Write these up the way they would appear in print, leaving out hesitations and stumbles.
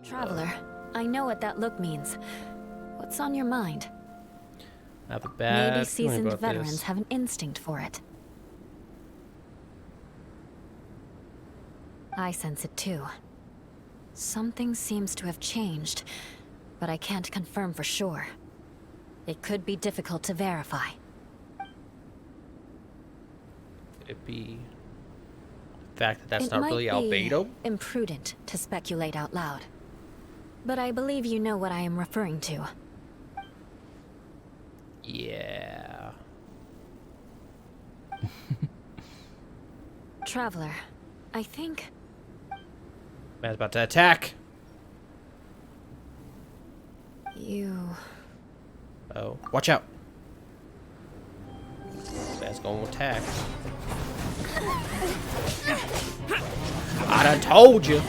Traveler, I know what that look means. What's on your mind? I have a bad Maybe feeling seasoned about veterans this. have an instinct for it. I sense it too. Something seems to have changed, but I can't confirm for sure. It could be difficult to verify. Could it be the fact that that's It not might really be Albedo? imprudent to speculate out loud. But I believe you know what I am referring to. Yeah. Traveler, I think... Man's about to attack. you... Oh, watch out. Man's going to attack. I done told you.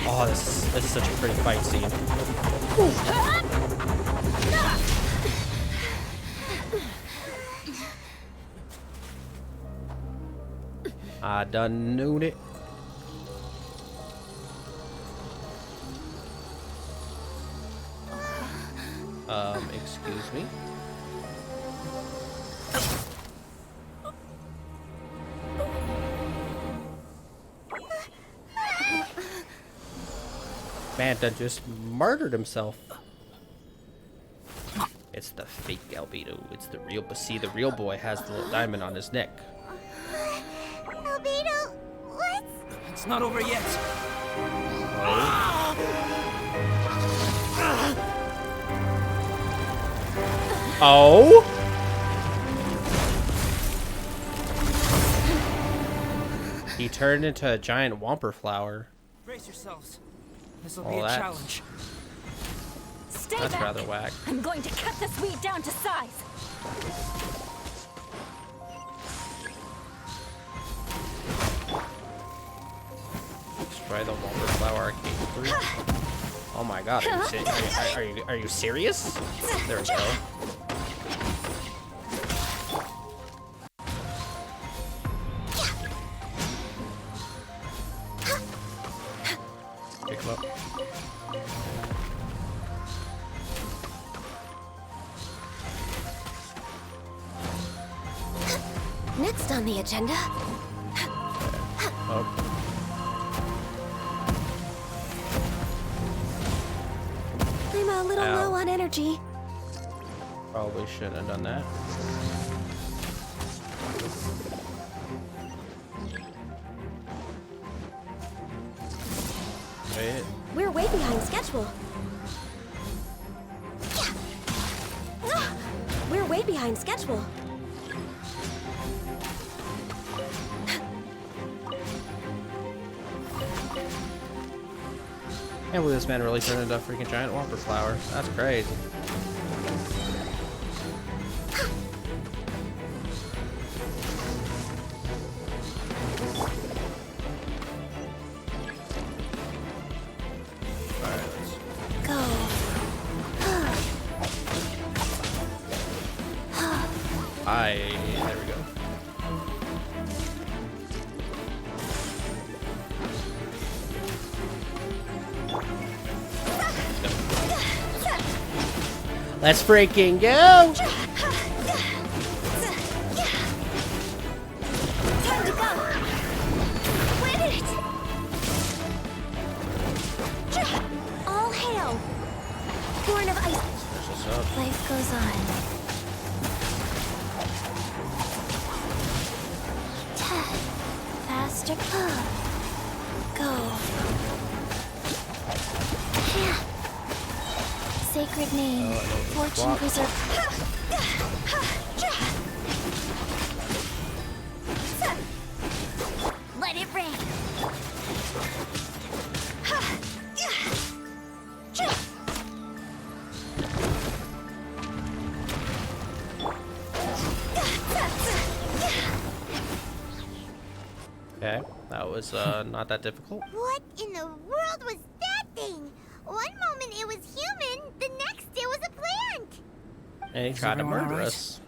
Oh, this is such a pretty fight scene. I done knew it. Excuse me. Man done just murdered himself. It's the fake Albedo. It's the real, but see, the real boy has the little diamond on his neck. Albedo, what? It's not over yet. Oh? He turned into a giant whomper flower. Brace yourselves. This will Oh, be a that's- challenge. Stay That's back! rather whack. I'm going to cut this weed down to size! Destroy the whomper flower arcade fruit. Oh my god, are you serious? There we go. Pick him up. Next on the agenda. Oh. I'm a little Ow. low on energy. Probably shouldn't have done that. Wait. We're way behind schedule. We're way behind schedule. Can't believe this man really turned into a freaking giant whomper flower. That's crazy. Alright, let's... Go. There we go. Let's freaking go! Time to go. Win it. All hail. Born of ice. There's what's up. Life goes on. Faster. Go. Sacred name. Fortune Swap. preserve. Let it rain. Okay, that was not that difficult. What in the world was that thing? One moment it was human, the next it was a plant. And he Is tried to everyone murder alright? us.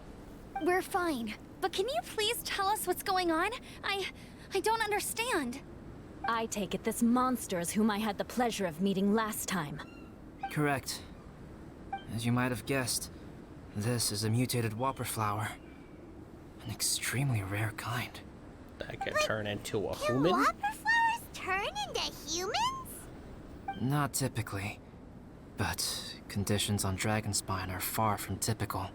We're fine. But can you please tell us what's going on? I don't understand. I take it this monster is whom I had the pleasure of meeting last time. Correct. As you might have guessed, this is a mutated whopper flower. An extremely rare kind. That can turn into a Can human? whopper flowers turn into humans? Not typically, but conditions on Dragonspine are far from typical.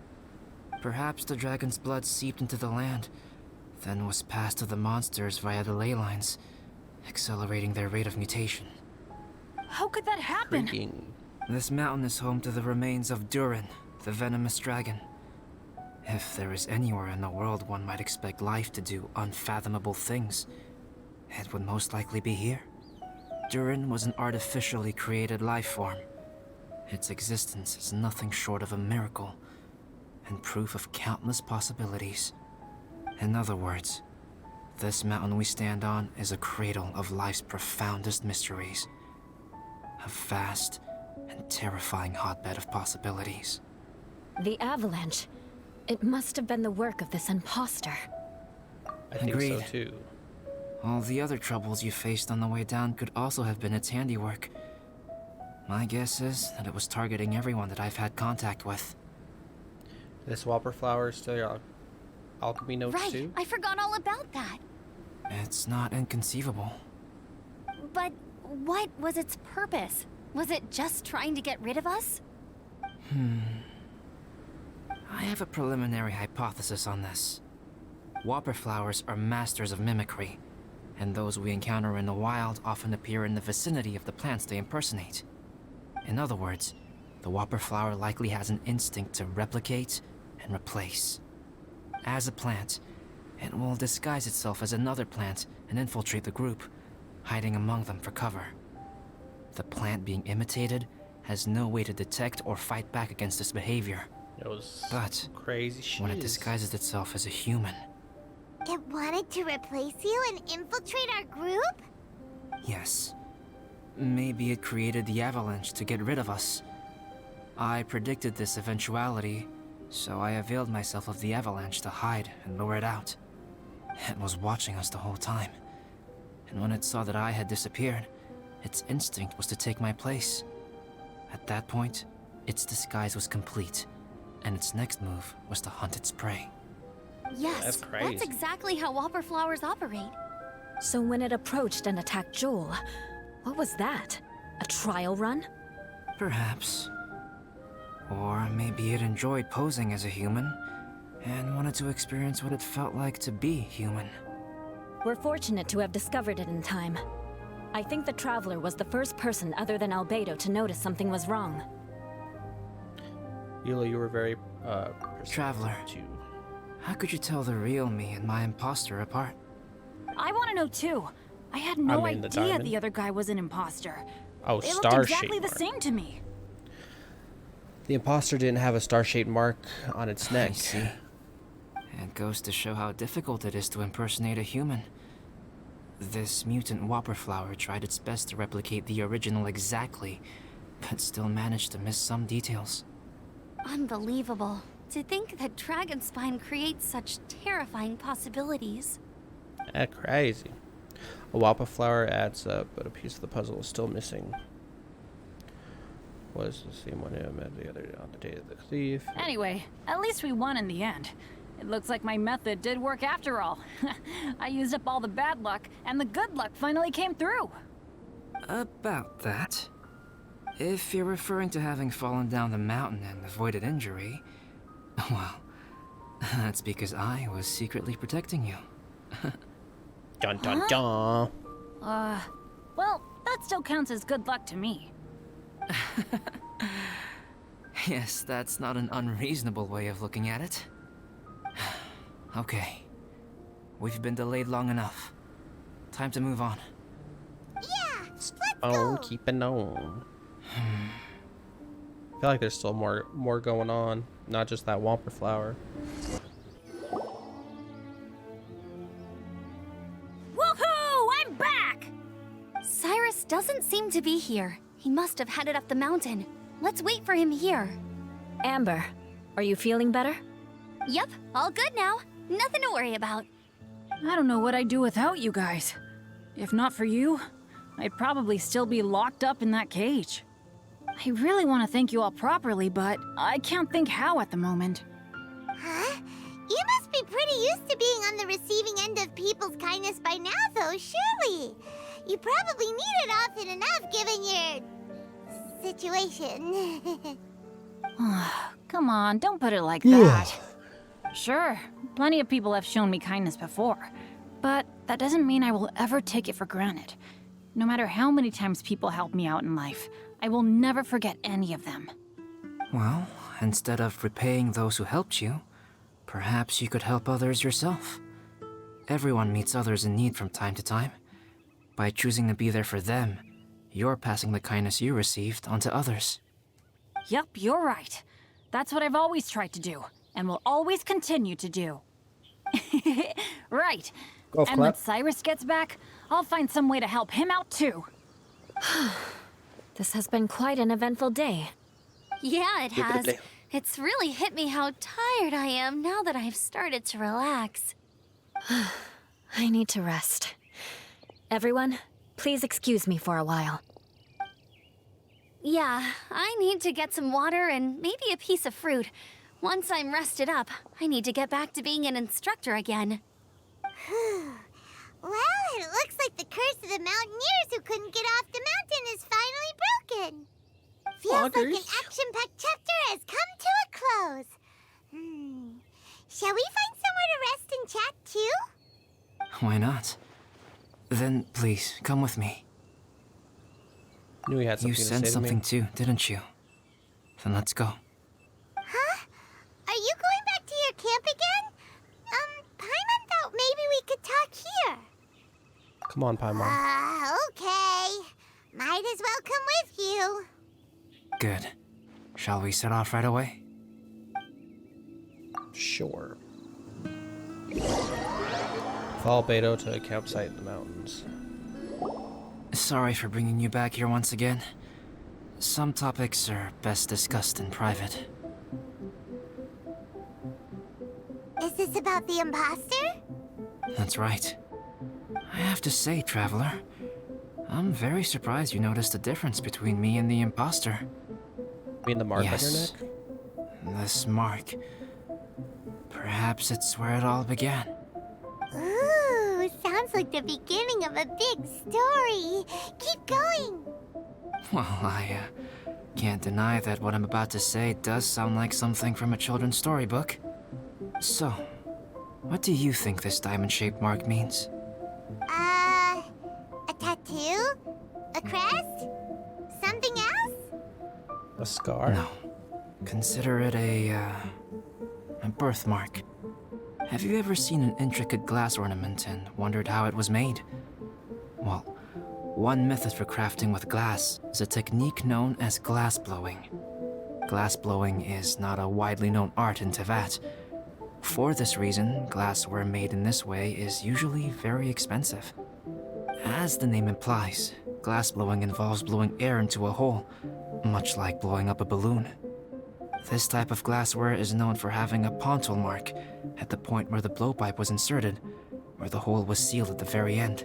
Perhaps the dragon's blood seeped into the land, then was passed to the monsters via the ley lines, accelerating their rate of mutation. How could that happen? Freaking. This mountain is home to the remains of Durin, the venomous dragon. If there is anywhere in the world one might expect life to do unfathomable things, it would most likely be here. Durin was an artificially created life form. Its existence is nothing short of a miracle, and proof of countless possibilities. In other words, this mountain we stand on is a cradle of life's profoundest mysteries. A vast and terrifying hotbed of possibilities. The avalanche. It must have been the work of this imposter. I think so Agreed. too. All the other troubles you faced on the way down could also have been its handiwork. My guess is that it was targeting everyone that I've had contact with. This whopper flower is still your alchemy notes Right, too? I forgot all about that. It's not inconceivable. But what was its purpose? Was it just trying to get rid of us? I have a preliminary hypothesis on this. Whopper flowers are masters of mimicry, and those we encounter in the wild often appear in the vicinity of the plants they impersonate. In other words, the whopper flower likely has an instinct to replicate and replace. As a plant, it will disguise itself as another plant and infiltrate the group, hiding among them for cover. The plant being imitated has no way to detect or fight back against this behavior. It was But crazy shit. when it disguises itself as a human, It wanted to replace you and infiltrate our group? yes. Maybe it created the avalanche to get rid of us. I predicted this eventuality, so I availed myself of the avalanche to hide and lure it out. It was watching us the whole time, and when it saw that I had disappeared, its instinct was to take my place. At that point, its disguise was complete, and its next move was to hunt its prey. Yes, That's crazy. that's exactly how whopper flowers operate. So when it approached and attacked Joel, what was that? A trial run? Perhaps. Or maybe it enjoyed posing as a human, and wanted to experience what it felt like to be human. We're fortunate to have discovered it in time. I think the Traveler was the first person other than Albedo to notice something was wrong. Eula, you were very perceptive Traveler. too. How could you tell the real me and my imposter apart? I want to know too. I had no I mean, the idea diamond. the other guy was an imposter. Oh, They looked star-shaped exactly the mark. same to me. The imposter didn't have a star-shaped mark on its neck. I see. It goes to show how difficult it is to impersonate a human. This mutant whopper flower tried its best to replicate the original exactly, but still managed to miss some details. Unbelievable. To think that Dragonspine creates such terrifying possibilities. Crazy. A whopper flower adds up, but a piece of the puzzle is still missing. Was the same one I met the other on the day of the thief. Anyway, at least we won in the end. It looks like my method did work after all. I used up all the bad luck, and the good luck finally came through. About that. If you're referring to having fallen down the mountain and avoided injury, well, that's because I was secretly protecting you. Dun dun dun. Well, that still counts as good luck to me. Yes, that's not an unreasonable way of looking at it. Okay. We've been delayed long enough. Time to move on. Yeah, let's Oh, go. keep it on. I feel like there's still more going on, not just that whopper flower. Woohoo! doesn't seem to be here. He must have headed up the mountain. Let's wait for him here. Amber, are you feeling better? Yep, all good now. Nothing to worry about. I don't know what I'd do without you guys. If not for you, I'd probably still be locked up in that cage. I really want to thank you all properly, but I can't think how at the moment. Huh? You must be pretty used to being on the receiving end of people's kindness by now, though, surely. You probably need it often enough given your situation. Come on, don't put it like that. Sure, plenty of people have shown me kindness before, but that doesn't mean I will ever take it for granted. No matter how many times people help me out in life, I will never forget any of them. Well, instead of repaying those who helped you, perhaps you could help others yourself. Everyone meets others in need from time to time. By choosing to be there for them, you're passing the kindness you received onto others. Yep, you're right. That's what I've always tried to do, and will always continue to do. Right. Golf And when clap. Cyrus gets back, I'll find some way to help him out too. This has been quite an eventful day. Yeah, it has. Definitely. It's really hit me how tired I am now that I've started to relax. I need to rest. Everyone, please excuse me for a while. Yeah, I need to get some water and maybe a piece of fruit. Once I'm rested up, I need to get back to being an instructor again. Well, it looks like the curse of the mountaineers who couldn't get off the mountain is finally broken. Feels like an Loggers. action-packed chapter has come to a close. Shall we find somewhere to rest and chat too? Why not? Then please, come with me. Knew he had something You to sensed say something to me. too, didn't you? Then let's go. Huh? Are you going back to your camp again? Paimon thought maybe we could talk here. Come on, Paimon. Okay. Might as well come with you. Good. Shall we set off right away? Sure. Follow Albedo to a campsite in the mountains. Sorry for bringing you back here once again. Some topics are best discussed in private. Is this about the imposter? That's right. I have to say, Traveler, I'm very surprised you noticed the difference between me and the imposter. You mean the mark Yes. on your neck? This mark. Perhaps it's where it all began. Ooh, sounds like the beginning of a big story. Keep going. Well, I can't deny that what I'm about to say does sound like something from a children's storybook. So, what do you think this diamond-shaped mark means? A tattoo? A crest? Something else? A scar? No. Consider it a birthmark. Have you ever seen an intricate glass ornament and wondered how it was made? Well, one method for crafting with glass is a technique known as glass blowing. Glass blowing is not a widely known art in Teyvat. For this reason, glassware made in this way is usually very expensive. As the name implies, glass blowing involves blowing air into a hole, much like blowing up a balloon. This type of glassware is known for having a pontal mark at the point where the blowpipe was inserted, where the hole was sealed at the very end.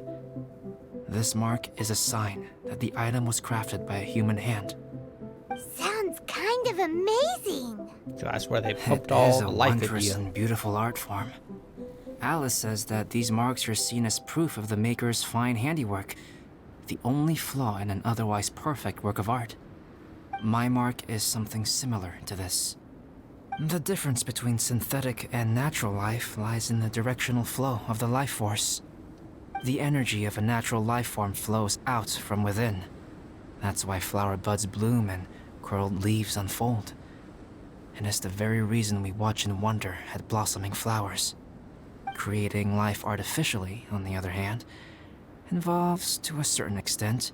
This mark is a sign that the item was crafted by a human hand. Sounds kind of amazing. That's where they It pumped is all a the life into wondrous you. and beautiful art form. Alice says that these marks are seen as proof of the maker's fine handiwork, the only flaw in an otherwise perfect work of art. My mark is something similar to this. The difference between synthetic and natural life lies in the directional flow of the life force. The energy of a natural life form flows out from within. That's why flower buds bloom and curled leaves unfold. And it's the very reason we watch and wonder at blossoming flowers. Creating life artificially, on the other hand, involves, to a certain extent,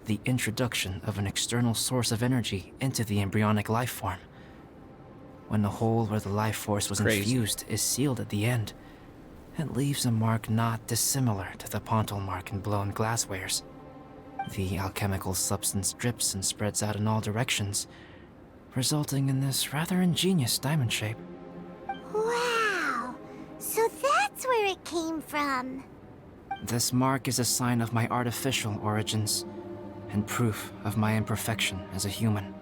the introduction of an external source of energy into the embryonic life form. When the hole where the life force was Crazy. infused is sealed at the end, it leaves a mark not dissimilar to the pontal mark in blown glasswares. The alchemical substance drips and spreads out in all directions, resulting in this rather ingenious diamond shape. Wow! So that's where it came from. This mark is a sign of my artificial origins, and proof of my imperfection as a human.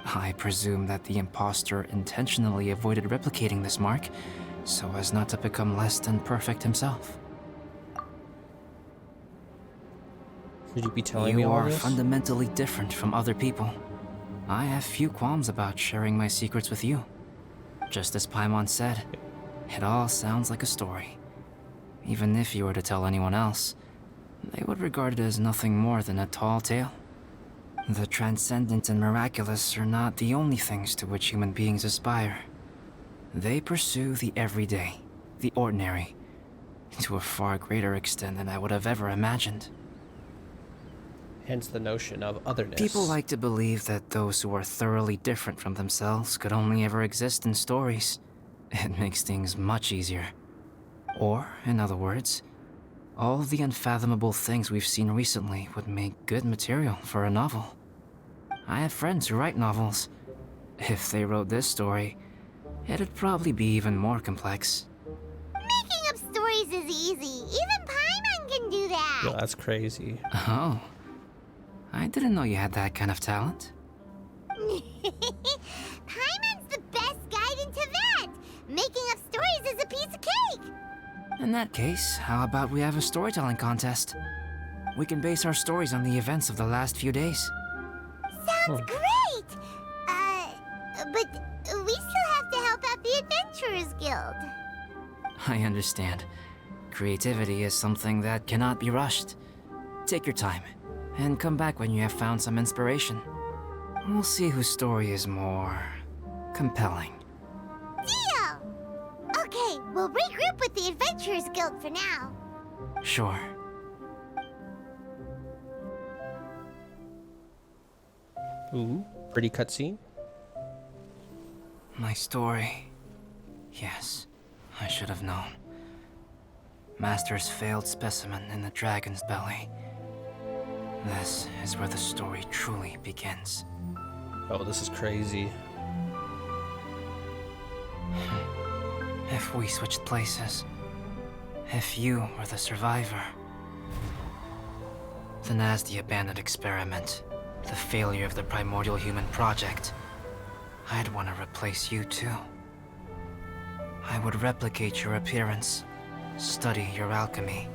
I presume that the impostor intentionally avoided replicating this mark, so as not to become less than perfect himself. Should you be telling me You all are this? fundamentally different from other people. I have few qualms about sharing my secrets with you. Just as Paimon said, it all sounds like a story. Even if you were to tell anyone else, they would regard it as nothing more than a tall tale. The transcendent and miraculous are not the only things to which human beings aspire. They pursue the everyday, the ordinary, to a far greater extent than I would have ever imagined. Hence the notion of otherness. People like to believe that those who are thoroughly different from themselves could only ever exist in stories. It makes things much easier. Or, in other words, all the unfathomable things we've seen recently would make good material for a novel. I have friends who write novels. If they wrote this story, it'd probably be even more complex. Making up stories is easy. Even Paimon can do that. Yo, that's crazy. Oh. I didn't know you had that kind of talent. Paimon's the best guide into that. Making up stories is a piece of cake. In that case, how about we have a storytelling contest? We can base our stories on the events of the last few days. Sounds great. But we still have to help out the Adventurers Guild. I understand. Creativity is something that cannot be rushed. Take your time, and come back when you have found some inspiration. We'll see whose story is more compelling. Deal! Okay, we'll regroup with the Adventurers Guild for now. Sure. Ooh, pretty cutscene. My story. Yes, I should have known. Master's failed specimen in the dragon's belly. This is where the story truly begins. Oh, this is crazy. If we switched places, if you were the survivor, then as the abandoned experiment, the failure of the primordial human project, I'd want to replace you too. I would replicate your appearance, study your alchemy,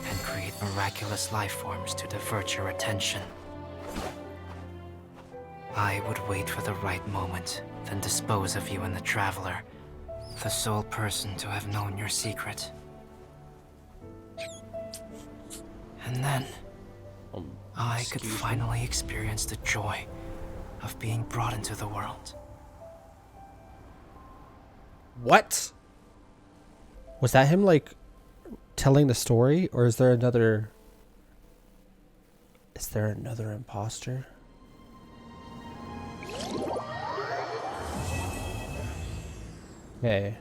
and create miraculous life forms to divert your attention. I would wait for the right moment, then dispose of you in the Traveler, the sole person to have known your secret. And then, I could Excuse me? finally experience the joy of being brought into the world. What? Was that him, like, telling the story? Or is there another... Is there another imposter? Okay.